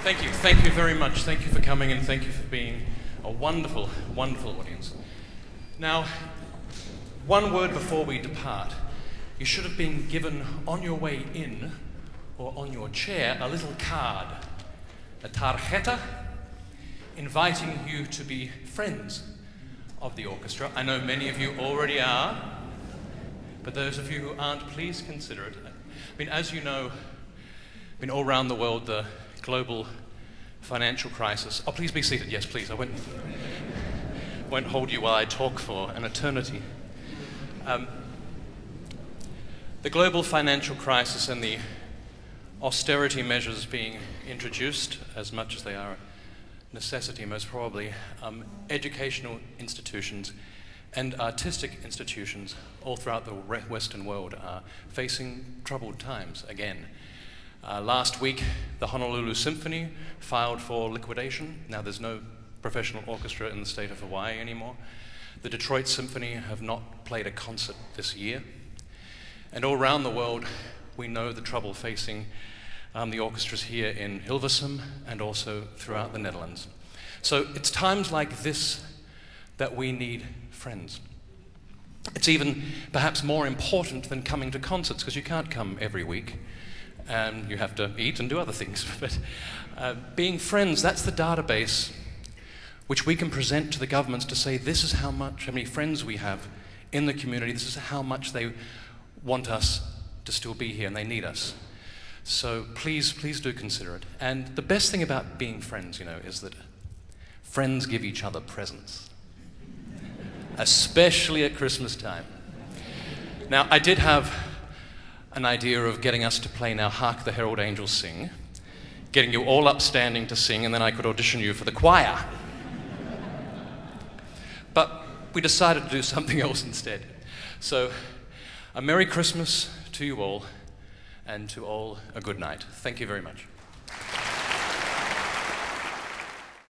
Thank you very much. Thank you for coming and thank you for being a wonderful, wonderful audience. Now, one word before we depart. You should have been given on your way in, or on your chair, a little card, a tarjeta, inviting you to be friends of the orchestra. I know many of you already are, but those of you who aren't, please consider it. I mean, as you know, all around the world, the global financial crisis. Oh, please be seated. Yes, please. I won't hold you while I talk for an eternity. The global financial crisis and the austerity measures being introduced, as much as they are a necessity, most probably, educational institutions and artistic institutions all throughout the Western world are facing troubled times again. Last week, the Honolulu Symphony filed for liquidation. Now there's no professional orchestra in the state of Hawaii anymore. The Detroit Symphony have not played a concert this year. And all around the world, we know the trouble facing the orchestras here in Hilversum and also throughout the Netherlands. So it's times like this that we need friends. It's even perhaps more important than coming to concerts, because you can't come every week. You have to eat and do other things. But being friends, that's the database which we can present to the governments to say, this is how many friends we have in the community, this is how much they want us to still be here and they need us. So please do consider it. And the best thing about being friends, is that friends give each other presents, especially at Christmas time. Now, I did have an idea of getting us to play now Hark the Herald Angels Sing, getting you all upstanding to sing, and then I could audition you for the choir. But we decided to do something else instead. So, a Merry Christmas to you all, and to all a good night. Thank you very much.